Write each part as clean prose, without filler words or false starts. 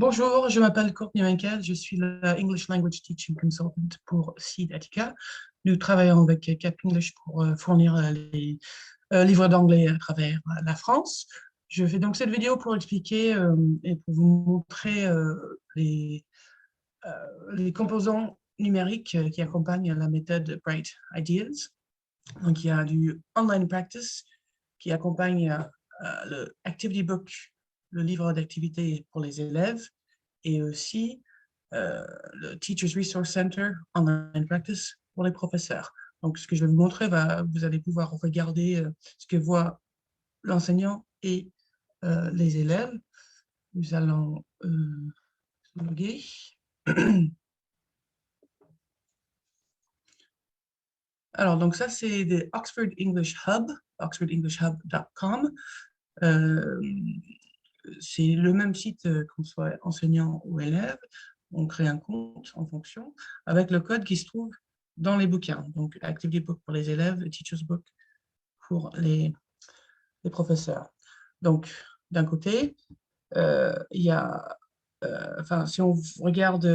Bonjour, je m'appelle Courtney Winkel, je suis la English Language Teaching Consultant pour Seed Attica. Nous travaillons avec Cap English pour fournir les livres d'anglais à travers la France. Je fais donc cette vidéo pour expliquer et pour vous montrer euh, les composants numériques qui accompagnent la méthode Bright Ideas. Donc, il y a du online practice qui accompagne le Activity Book, le livre d'activité pour les élèves, et aussi le Teachers Resource Center Online Practice pour les professeurs. Donc, ce que je vais vous montrer, vous allez pouvoir regarder ce que voit l'enseignant et les élèves. Nous allons se loguer. Alors, donc ça, c'est des Oxford English Hub, oxfordenglishhub.com. C'est le même site qu'on soit enseignant ou élève. On crée un compte en fonction avec le code qui se trouve dans les bouquins. Donc, Activity Book pour les élèves et Teacher's Book pour les professeurs. Donc, d'un côté, il y a, enfin, si on regarde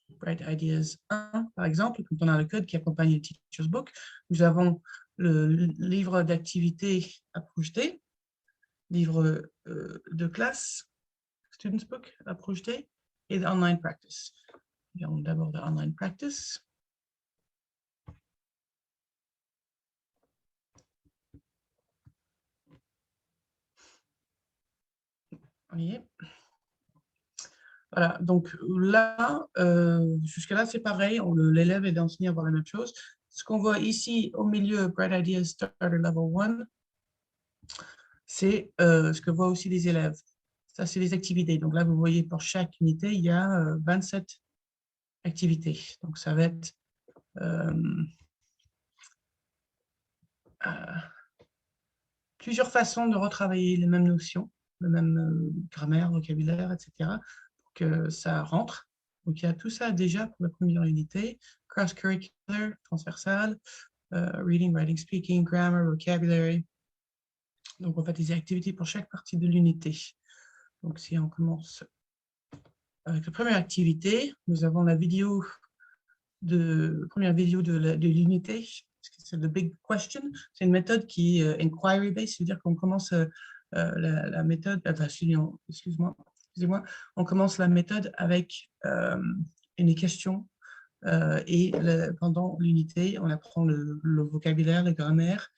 Bright Ideas 1, par exemple, quand on a le code qui accompagne le Teacher's Book, nous avons le livre d'activité à projeter, livre de classe, Students Book à projeter, et the Online Practice. Regardons d'abord the Online Practice. Oui. Voilà, donc là, jusque-là, c'est pareil, l'élève est enseigné à voir la même chose. Ce qu'on voit ici au milieu, Bright Ideas Starter Level 1, c'est ce que voient aussi les élèves. Ça, c'est les activités. Donc là, vous voyez, pour chaque unité, il y a 27 activités. Donc ça va être plusieurs façons de retravailler les mêmes notions, la même grammaire, vocabulaire, etc., pour que ça rentre. Donc, il y a tout ça déjà pour la première unité, cross-curricular, transversal, reading, writing, speaking, grammar, vocabulary. Donc, on fait des activités pour chaque partie de l'unité. Donc, si on commence avec la première activité, nous avons la première vidéo de l'unité, c'est le Big Question. C'est une méthode qui est inquiry-based, c'est-à-dire qu'on commence la méthode, enfin, excusez-moi, on commence la méthode avec une question et pendant l'unité, on apprend le vocabulaire, la grammaire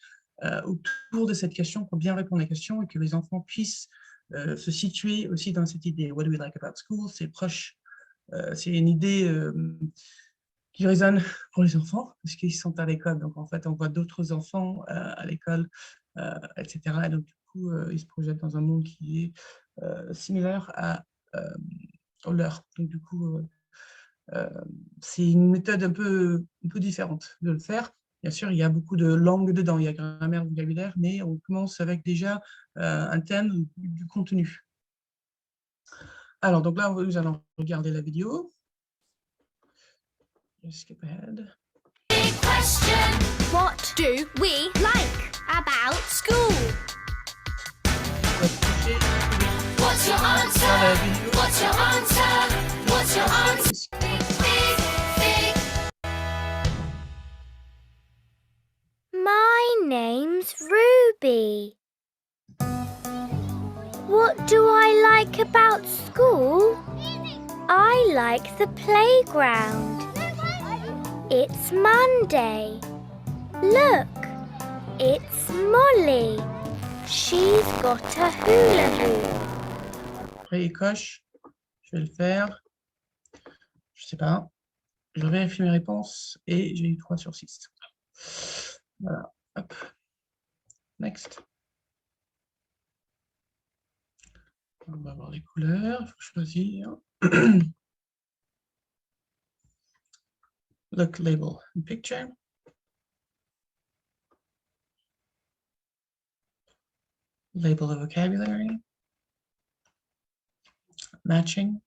autour de cette question pour bien répondre à la question et que les enfants puissent se situer aussi dans cette idée. What do we like about school? C'est proche, c'est une idée qui résonne pour les enfants, parce qu'ils sont à l'école. Donc, en fait, on voit d'autres enfants à l'école, etc. Et donc, du coup, ils se projettent dans un monde qui est similaire au leur. Donc, du coup, c'est une méthode un peu différente de le faire. Bien sûr, il y a beaucoup de langues dedans, il y a grammaire, vocabulaire, mais on commence avec déjà un thème du contenu. Alors, donc là, nous allons regarder la vidéo. Just skip ahead. Big question. What do we like about school? What's your answer? What's your answer? What's your answer? Big, big. My name's Ruby. What do I like about school? I like the playground. It's Monday. Look, it's Molly. She's got a hula hoop. Après, il coche. Je vais le faire. Je sais pas. Je vérifie mes réponses et j'ai eu 3 sur 6. Voilà. Hop. Next. On va voir les couleurs. Il faut choisir. Look, label, and picture. Label the vocabulary. Matching.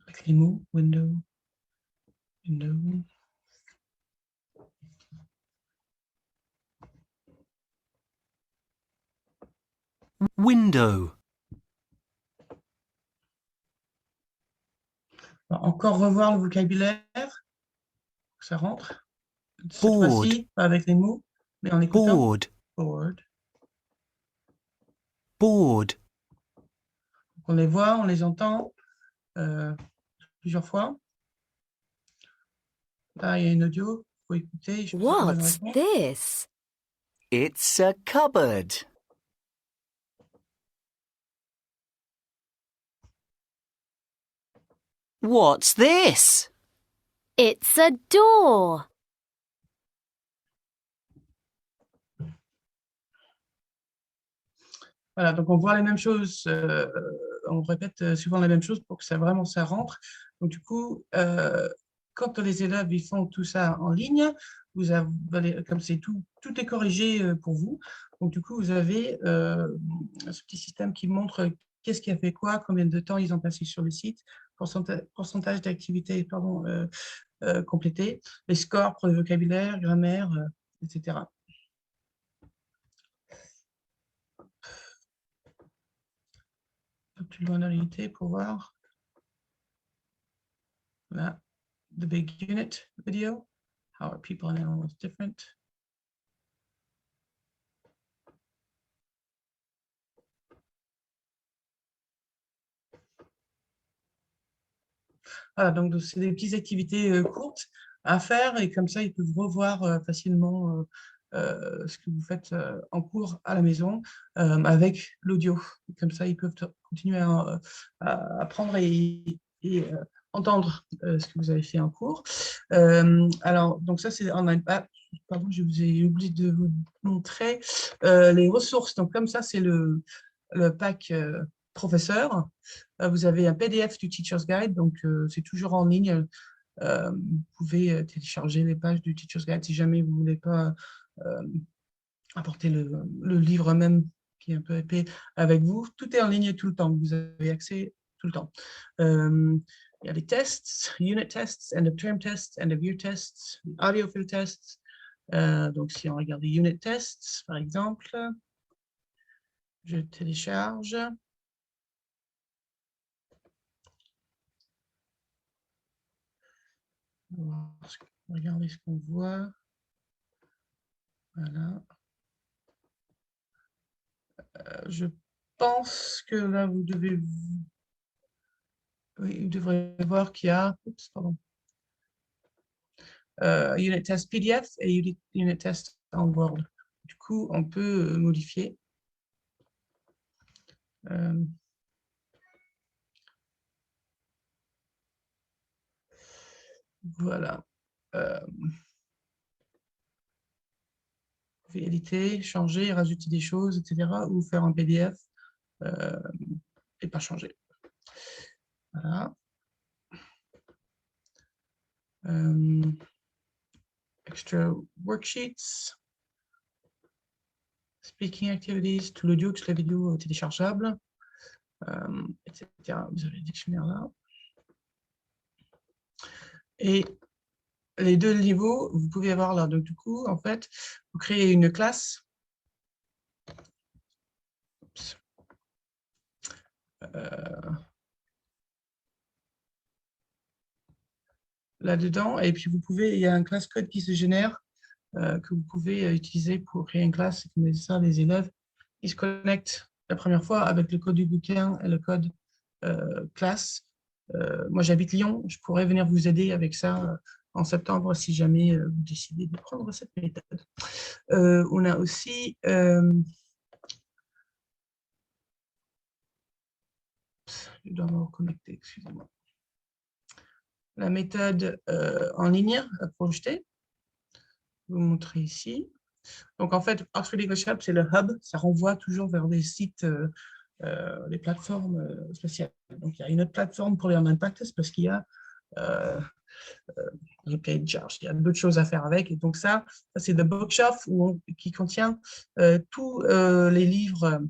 Avec les mots. Window. Window. window, On va encore revoir le vocabulaire, ça rentre. Cette Board. fois-ci, pas avec les mots, mais en écoutant. board, Board. board, On les voit, on les entend plusieurs fois. Là, il y a une audio, il faut écouter. Je pense que la bonne What's réponse. this? it's a cupboard. What's this? It's a door. Voilà, donc on voit les mêmes choses, on répète souvent la même chose pour que ça vraiment ça rentre. Donc du coup, quand les élèves ils font tout ça en ligne, vous avez, comme c'est tout est corrigé pour vous. Donc du coup, vous avez ce petit système qui montre qu'est-ce qui a fait quoi, combien de temps ils ont passé sur le site, pourcentage d'activités complétées, les scores pour le vocabulaire, grammaire, etc. Un peu plus loin dans l'unité pour voir. Là, the big unit video. How are people and animals different? Voilà, donc c'est des petites activités courtes à faire et comme ça, ils peuvent revoir facilement ce que vous faites en cours à la maison avec l'audio. Comme ça, ils peuvent continuer à apprendre et entendre ce que vous avez fait en cours. Alors, donc ça, c'est en iPad. Pardon, je vous ai oublié de vous montrer les ressources. Donc, comme ça, c'est le pack professeur. Vous avez un PDF du Teacher's Guide, donc c'est toujours en ligne. Vous pouvez télécharger les pages du Teacher's Guide si jamais vous ne voulez pas apporter le livre même qui est un peu épais avec vous. Tout est en ligne tout le temps. Vous avez accès tout le temps. Il y a les tests, unit tests, end of term tests, end of year tests, audio field tests. Donc, si on regarde les unit tests, par exemple, je télécharge. Regardez ce qu'on voit. Voilà. Je pense que là, vous devrez voir qu'il y a unit test PDF et unit test en Word. Du coup, on peut modifier. Voilà. Vous pouvez éditer, changer, rajouter des choses, etc. Ou faire un PDF et pas changer. Voilà. Extra worksheets. Speaking activities, tout l'audio, toute la vidéo téléchargeable, etc. Vous avez le dictionnaire là. Et les deux niveaux, vous pouvez avoir là. Donc, du coup, en fait, vous créez une classe. Là-dedans. Et puis, il y a un class code qui se génère que vous pouvez utiliser pour créer une classe. Comme ça, les élèves, ils se connectent la première fois avec le code du bouquin et le code classe. Moi, j'habite Lyon. Je pourrais venir vous aider avec ça en septembre si jamais vous décidez de prendre cette méthode. On a aussi je dois me reconnecter, excusez-moi. La méthode en ligne à projeter. Je vais vous montrer ici. Donc, en fait, Oxford English Hub, c'est le hub. Ça renvoie toujours vers des sites, des plateformes spéciales. Donc, il y a une autre plateforme pour les online practice parce qu'il y a le paid charge. Il y a d'autres choses à faire avec. Et donc, ça c'est le bookshelf qui contient tous les livres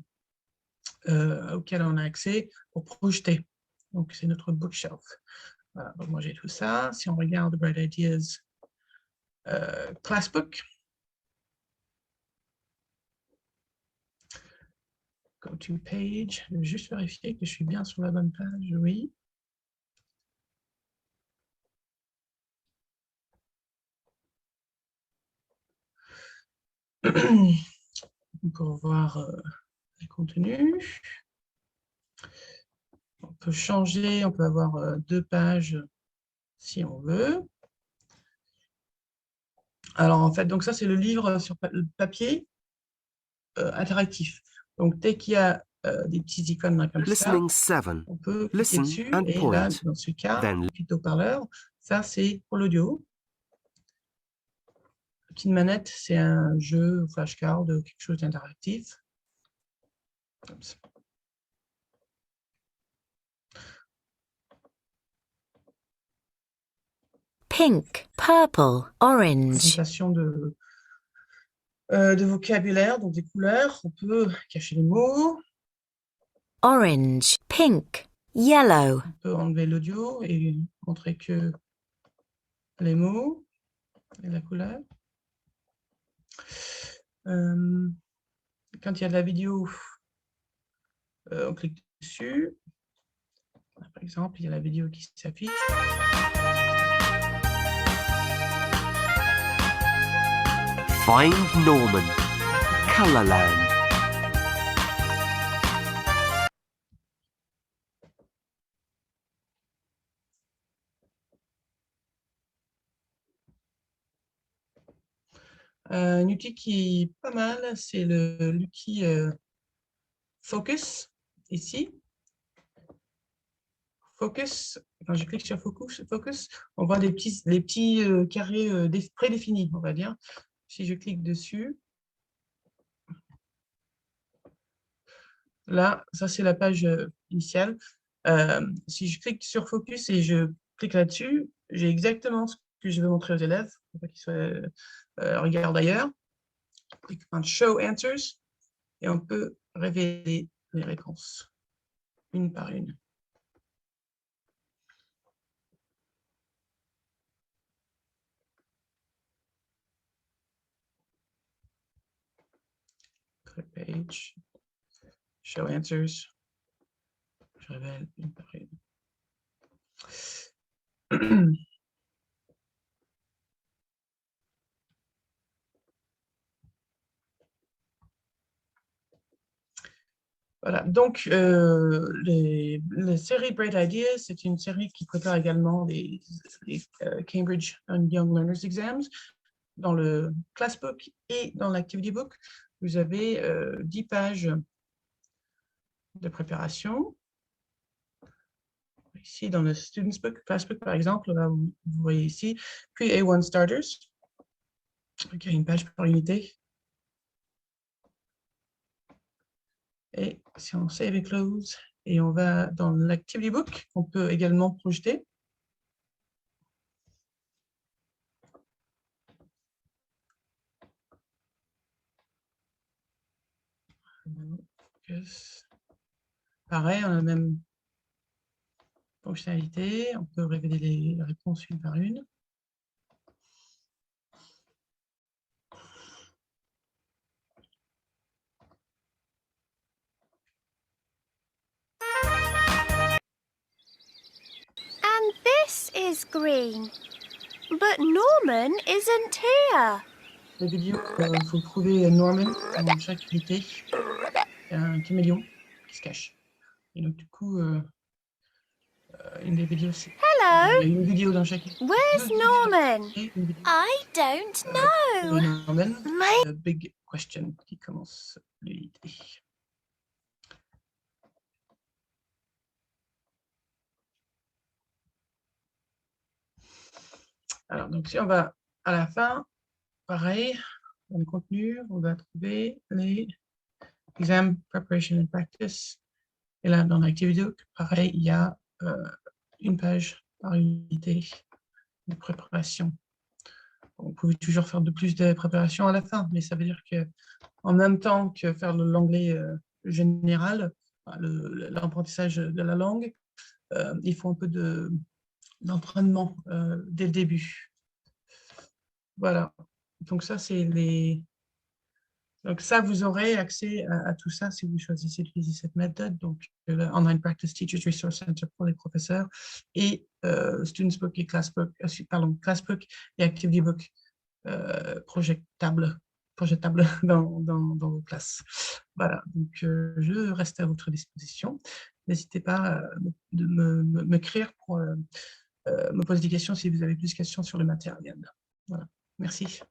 auxquels on a accès pour projeter. Donc, c'est notre bookshelf. Voilà, donc moi, j'ai tout ça. Si on regarde Bright Ideas Classbook, Go to page. Je vais juste vérifier que je suis bien sur la bonne page. Oui. Pour voir les contenus. On peut changer, on peut avoir 2 pages si on veut. Alors en fait, donc ça c'est le livre sur le papier interactif. Donc dès qu'il y a des petits icônes là, comme ça, Listening 7. on peut cliquer Listen dessus and et là, point. dans ce cas, Then petit haut-parleur, ça c'est pour l'audio. Petite manette, c'est un jeu flashcard, quelque chose d'interactif. Comme ça. Pink, purple, orange. Présentation de vocabulaire, donc des couleurs. On peut cacher les mots. Orange, pink, yellow. On peut enlever l'audio et montrer que les mots et la couleur. Quand il y a de la vidéo, on clique dessus. Par exemple, il y a la vidéo qui s'affiche. find Norman. Colorland. Un outil qui est pas mal, c'est l'outil Focus, ici. Focus, quand je clique sur Focus, on voit les petits carrés prédéfinis, on va dire. Si je clique dessus, là, ça c'est la page initiale. Si je clique sur Focus et je clique là-dessus, j'ai exactement ce que je veux montrer aux élèves, pour pas qu'ils regardent ailleurs. Clique sur Show Answers et on peut révéler les réponses, une par une. Click page, Show Answers, je révèle une par une. Voilà, donc la série Bright Ideas, c'est une série qui prépare également les Cambridge Young Learners Exams. Dans le Classbook et dans l'Activity Book, vous avez 10 pages de préparation. Ici, dans le Students Book, Classbook par exemple, là, vous voyez ici, puis A1 Starters. Donc, il y a une page par unité. Et si on save et close, et on va dans l'Activity Book, on peut également projeter. Pareil, on a la même fonctionnalité, on peut révéler les réponses une par une. And this is green. But Norman isn't here. La vidéo, il faut trouver Norman dans chaque unité. Il y a un caméléon qui se cache. Et donc, du coup, une des vidéos, c'est... Hello, Il y a une vidéo dans chaque unité. where's Norman? Et une vidéo. I don't know. Norman, My- the big question qui commence l'unité. Alors, donc, si on va à la fin, pareil, dans le contenu, on va trouver les exam preparation and practice. Et là, dans l'activité, pareil, il y a une page par unité de préparation. Vous pouvez toujours faire de plus de préparation à la fin, mais ça veut dire que en même temps que faire l'anglais général, l'apprentissage de la langue, il faut un peu d'entraînement dès le début. Voilà. Donc ça, c'est Donc ça, vous aurez accès à tout ça si vous choisissez d'utiliser cette méthode. Donc, le Online Practice Teachers Resource Center pour les professeurs et Students Book et Classbook et Activity Book projetable dans vos classes. Voilà, donc je reste à votre disposition. N'hésitez pas de m'écrire pour me poser des questions si vous avez plus de questions sur le matériel. Voilà, merci.